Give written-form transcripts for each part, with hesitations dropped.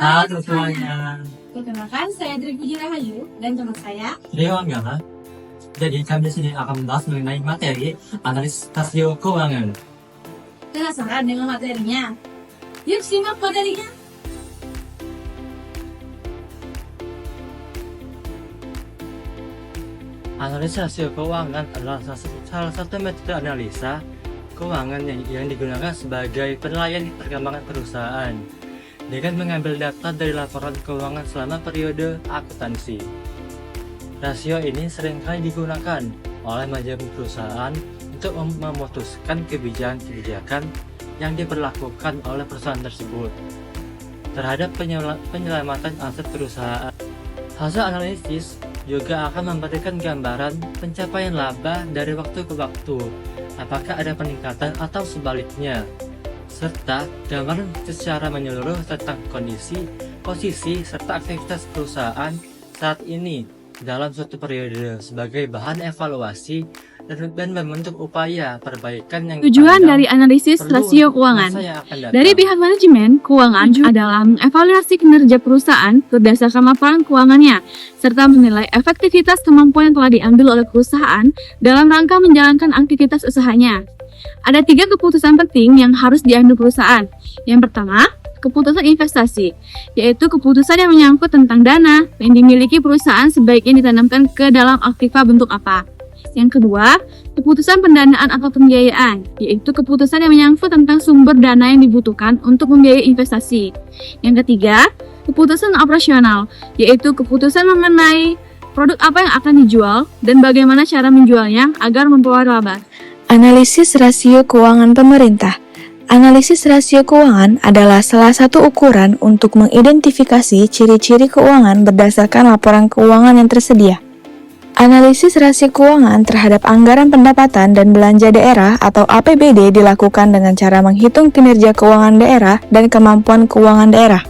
Halo semuanya, Perkenalkan, saya Dri Puji Rahayu dan teman saya. Rio Anggara. Jadi kami di sini akan membahas mengenai materi analisis rasio keuangan. Penasaran dengan materinya? Yuk simak materinya. Analisis rasio keuangan adalah salah satu metode analisa keuangan yang digunakan sebagai penilaian perkembangan perusahaan dengan mengambil data dari laporan keuangan selama periode akuntansi. Rasio ini seringkali digunakan oleh manajemen perusahaan untuk memutuskan kebijakan-kebijakan yang diberlakukan oleh perusahaan tersebut terhadap penyelamatan aset perusahaan. Hasil analisis juga akan memberikan gambaran pencapaian laba dari waktu ke waktu, apakah ada peningkatan atau sebaliknya, serta gambaran secara menyeluruh tentang kondisi, posisi, serta aktivitas perusahaan saat ini dalam suatu periode sebagai bahan evaluasi dan membentuk upaya perbaikan yang Tujuan dipandang dari analisis perlu rasio untuk keuangan. masa yang akan datang. Dari pihak manajemen keuangan adalah mengevaluasi kinerja perusahaan berdasarkan laporan keuangannya, serta menilai efektivitas kemampuan yang telah diambil oleh perusahaan dalam rangka menjalankan aktivitas usahanya. Ada 3 keputusan penting yang harus diambil perusahaan. Yang pertama, keputusan investasi, yaitu keputusan yang menyangkut tentang dana yang dimiliki perusahaan sebaiknya ditanamkan ke dalam aktiva bentuk apa. Yang kedua, keputusan pendanaan atau pembiayaan, yaitu keputusan yang menyangkut tentang sumber dana yang dibutuhkan untuk membiayai investasi. Yang ketiga, keputusan operasional, yaitu keputusan mengenai produk apa yang akan dijual dan bagaimana cara menjualnya agar memperoleh laba. Analisis rasio keuangan pemerintah. Analisis rasio keuangan adalah salah satu ukuran untuk mengidentifikasi ciri-ciri keuangan berdasarkan laporan keuangan yang tersedia. Analisis rasio keuangan terhadap anggaran pendapatan dan belanja daerah atau APBD dilakukan dengan cara menghitung kinerja keuangan daerah dan kemampuan keuangan daerah.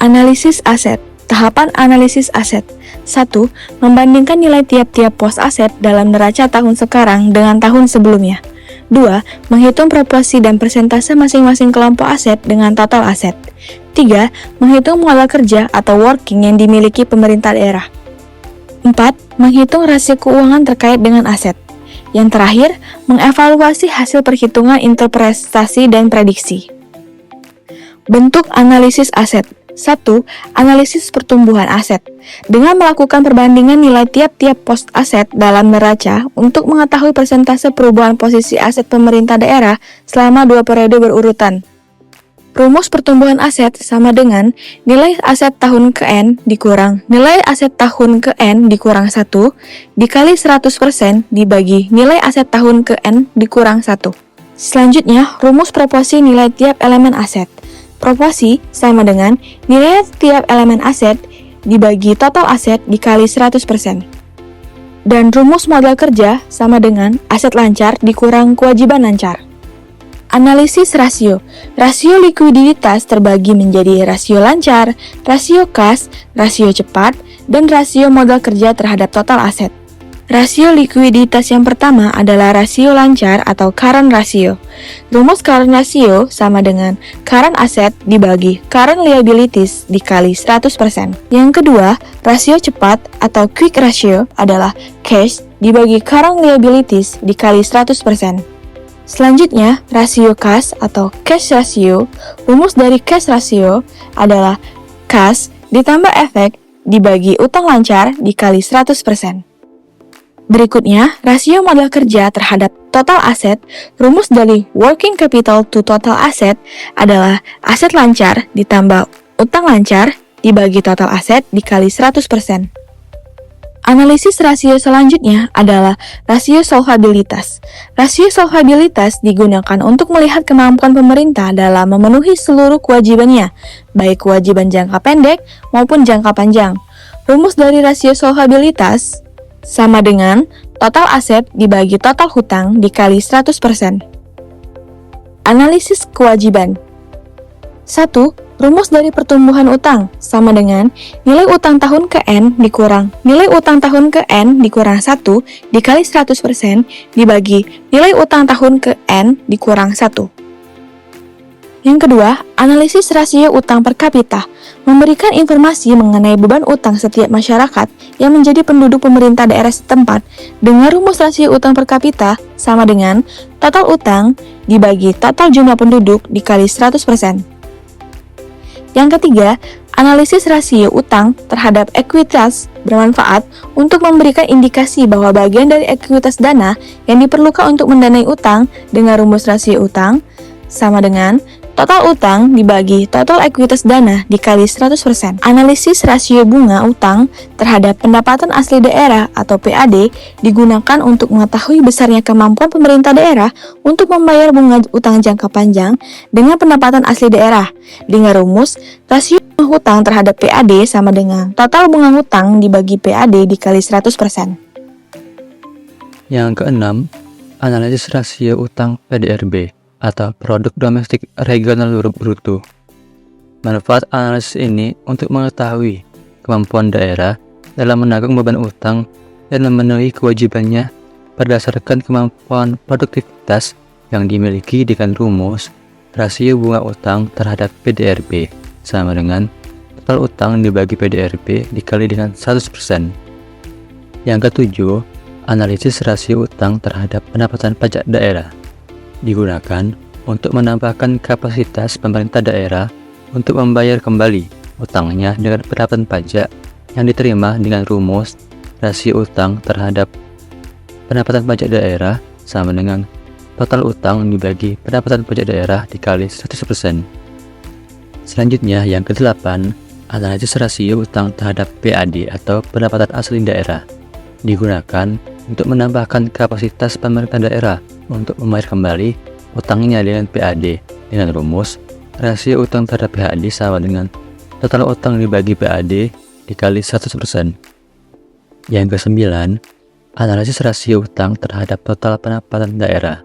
Analisis aset. Tahapan analisis aset. 1. Membandingkan nilai tiap-tiap pos aset dalam neraca tahun sekarang dengan tahun sebelumnya. 2. Menghitung proporsi dan persentase masing-masing kelompok aset dengan total aset. 3. Menghitung modal kerja atau working yang dimiliki pemerintah daerah. 4. Menghitung rasio keuangan terkait dengan aset. Yang terakhir, mengevaluasi hasil perhitungan interpretasi dan prediksi. Bentuk analisis aset. 1. Analisis pertumbuhan aset. Dengan melakukan perbandingan nilai tiap-tiap pos aset dalam neraca untuk mengetahui persentase perubahan posisi aset pemerintah daerah selama 2 periode berurutan. Rumus pertumbuhan aset sama dengan nilai aset tahun ke N dikurang nilai aset tahun ke N dikurang 1 dikali 100% dibagi nilai aset tahun ke N dikurang 1. Selanjutnya, rumus proporsi nilai tiap elemen aset. Proporsi sama dengan nilai tiap elemen aset dibagi total aset dikali 100%. Dan rumus modal kerja sama dengan aset lancar dikurang kewajiban lancar. Analisis rasio. Rasio likuiditas terbagi menjadi rasio lancar, rasio kas, rasio cepat, dan rasio modal kerja terhadap total aset. Rasio likuiditas yang pertama adalah rasio lancar atau current ratio. Rumus current ratio sama dengan current asset dibagi current liabilities dikali 100%. Yang kedua, rasio cepat atau quick ratio adalah cash dibagi current liabilities dikali 100%. Selanjutnya, rasio kas atau cash ratio. Rumus dari cash ratio adalah kas ditambah efek dibagi utang lancar dikali 100%. Berikutnya, rasio modal kerja terhadap total aset. Rumus dari working capital to total asset adalah aset lancar ditambah utang lancar dibagi total aset dikali 100%. Analisis rasio selanjutnya adalah rasio solvabilitas. Rasio solvabilitas digunakan untuk melihat kemampuan pemerintah dalam memenuhi seluruh kewajibannya, baik kewajiban jangka pendek maupun jangka panjang. Rumus dari rasio solvabilitas sama dengan total aset dibagi total hutang dikali 100%. Analisis kewajiban. 1. Rumus dari pertumbuhan utang sama dengan nilai utang tahun ke N dikurang nilai utang tahun ke N dikurang 1 dikali 100% dibagi nilai utang tahun ke N dikurang 1. Yang kedua, analisis rasio utang per kapita memberikan informasi mengenai beban utang setiap masyarakat yang menjadi penduduk pemerintah daerah setempat dengan rumus rasio utang per kapita sama dengan total utang dibagi total jumlah penduduk dikali 100%. Yang ketiga, analisis rasio utang terhadap ekuitas bermanfaat untuk memberikan indikasi bahwa bagian dari ekuitas dana yang diperlukan untuk mendanai utang dengan rumus rasio utang sama dengan total utang dibagi total ekuitas dana dikali 100%. Analisis rasio bunga utang terhadap pendapatan asli daerah atau PAD digunakan untuk mengetahui besarnya kemampuan pemerintah daerah untuk membayar bunga utang jangka panjang dengan pendapatan asli daerah dengan rumus rasio bunga utang terhadap PAD sama dengan total bunga utang dibagi PAD dikali 100%. Yang keenam, analisis rasio utang PDRB atau Produk Domestik Regional Bruto. Manfaat analisis ini untuk mengetahui kemampuan daerah dalam menanggung beban utang dan memenuhi kewajibannya berdasarkan kemampuan produktivitas yang dimiliki dengan rumus rasio bunga utang terhadap PDRB sama dengan total utang dibagi PDRB dikali dengan 100%. Yang ketujuh, analisis rasio utang terhadap pendapatan pajak daerah digunakan untuk menambahkan kapasitas pemerintah daerah untuk membayar kembali utangnya dengan pendapatan pajak yang diterima dengan rumus rasio utang terhadap pendapatan pajak daerah sama dengan total utang dibagi pendapatan pajak daerah dikali 100%. Selanjutnya, yang ke-8, analisis rasio utang terhadap PAD atau pendapatan asli daerah digunakan untuk menambahkan kapasitas pemerintah daerah untuk membayar kembali utangnya dengan PAD dengan rumus rasio utang terhadap PAD sama dengan total utang dibagi PAD dikali 100%. Yang ke-9, analisis rasio utang terhadap total pendapatan daerah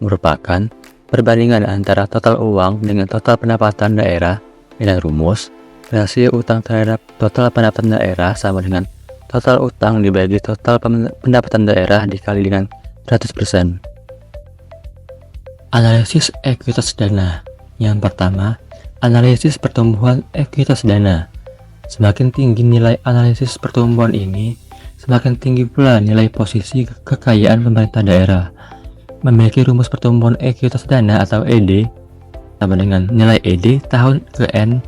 merupakan perbandingan antara total uang dengan total pendapatan daerah dengan rumus rasio utang terhadap total pendapatan daerah sama dengan total utang dibagi total pendapatan daerah dikali dengan 100%. Analisis ekuitas dana. Yang pertama, analisis pertumbuhan ekuitas dana. Semakin tinggi nilai analisis pertumbuhan ini, semakin tinggi pula nilai posisi kekayaan pemerintah daerah. Memiliki rumus pertumbuhan ekuitas dana atau ED sama dengan nilai ED tahun ke N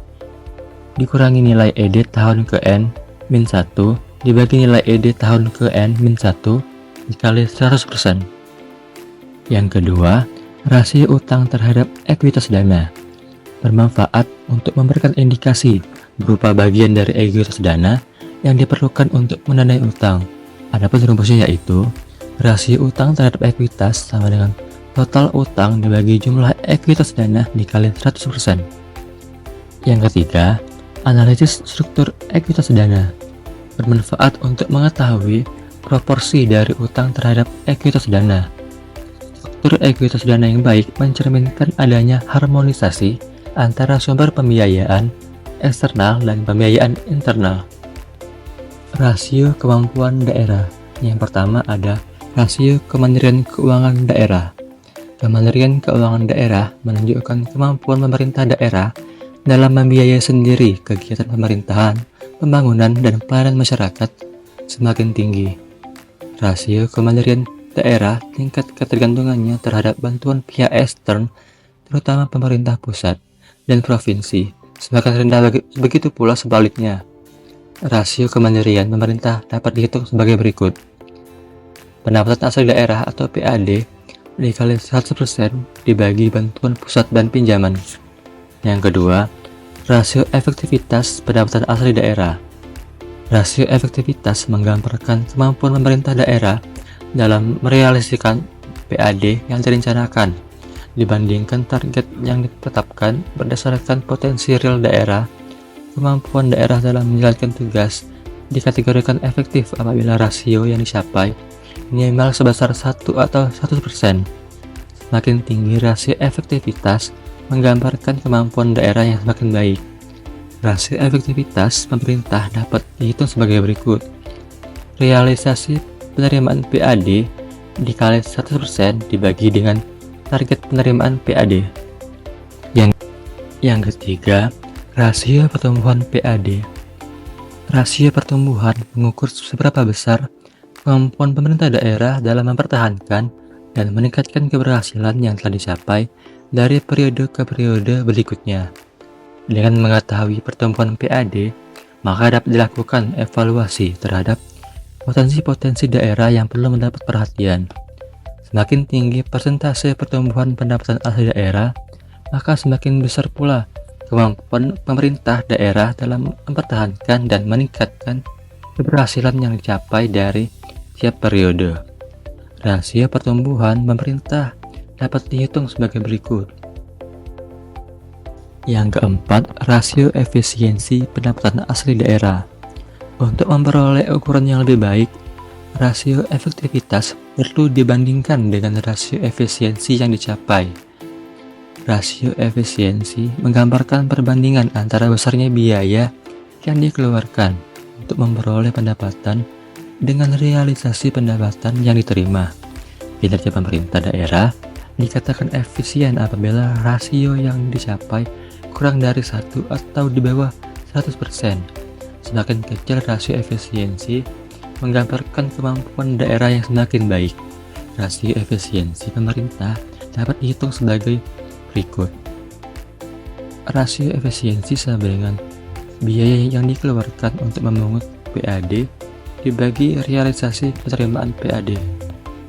dikurangi nilai ED tahun ke N min 1 dibagi nilai ED tahun ke N min 1 dikali 100%. Yang kedua, rasio utang terhadap ekuitas dana bermanfaat untuk memberikan indikasi berupa bagian dari ekuitas dana yang diperlukan untuk mendanai utang. Adapun rumusnya yaitu rasio utang terhadap ekuitas sama dengan total utang dibagi jumlah ekuitas dana dikali 100%. Yang ketiga, analisis struktur ekuitas dana bermanfaat untuk mengetahui proporsi dari utang terhadap ekuitas dana. Struktur ekuitas dana yang baik mencerminkan adanya harmonisasi antara sumber pembiayaan eksternal dan pembiayaan internal. Rasio kemampuan daerah. Yang pertama ada rasio Kementerian Keuangan Daerah. Kementerian Keuangan Daerah menunjukkan kemampuan pemerintah daerah dalam membiayai sendiri kegiatan pemerintahan, pembangunan, dan pelayanan masyarakat semakin tinggi. Rasio Kementerian Daerah tingkat ketergantungannya terhadap bantuan pihak ekstern, terutama pemerintah pusat dan provinsi, semakin rendah. Begitu pula sebaliknya. Rasio kementerian pemerintah dapat dihitung sebagai berikut. Pendapatan asli daerah atau PAD dikali 100% dibagi bantuan pusat dan pinjaman. Yang kedua, rasio efektivitas pendapatan asli daerah. Rasio efektivitas menggambarkan kemampuan pemerintah daerah dalam merealisasikan PAD yang direncanakan dibandingkan target yang ditetapkan berdasarkan potensi real daerah. Kemampuan daerah dalam menjalankan tugas dikategorikan efektif apabila rasio yang dicapai minimal sebesar 1 atau 100%. Semakin tinggi rasio efektivitas menggambarkan kemampuan daerah yang semakin baik. Rasio efektivitas pemerintah dapat dihitung sebagai berikut. Realisasi penerimaan PAD dikali 100% dibagi dengan target penerimaan PAD. Yang Yang ketiga, rasio pertumbuhan PAD. Rasio pertumbuhan mengukur seberapa besar kemampuan pemerintah daerah dalam mempertahankan dan meningkatkan keberhasilan yang telah dicapai dari periode ke periode berikutnya. Dengan mengetahui pertumbuhan PAD, maka dapat dilakukan evaluasi terhadap potensi-potensi daerah yang perlu mendapat perhatian. Semakin tinggi persentase pertumbuhan pendapatan asli daerah, maka semakin besar pula kemampuan pemerintah daerah dalam mempertahankan dan meningkatkan keberhasilan yang dicapai dari tiap periode. Rasio pertumbuhan pemerintah dapat dihitung sebagai berikut. Yang keempat, rasio efisiensi pendapatan asli daerah. Untuk memperoleh ukuran yang lebih baik, rasio efektivitas perlu dibandingkan dengan rasio efisiensi yang dicapai. Rasio efisiensi menggambarkan perbandingan antara besarnya biaya yang dikeluarkan untuk memperoleh pendapatan dengan realisasi pendapatan yang diterima. Kinerja pemerintah daerah dikatakan efisien apabila rasio yang dicapai kurang dari 1 atau di bawah 100%. Semakin kecil rasio efisiensi menggambarkan kemampuan daerah yang semakin baik. Rasio efisiensi pemerintah dapat dihitung sebagai berikut. Rasio efisiensi sama dengan biaya yang dikeluarkan untuk memungut PAD dibagi realisasi penerimaan PAD.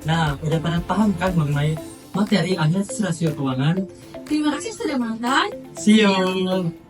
Nah, udah pada paham kan mengenai materi analisis rasio keuangan? Terima kasih sudah menonton. See you!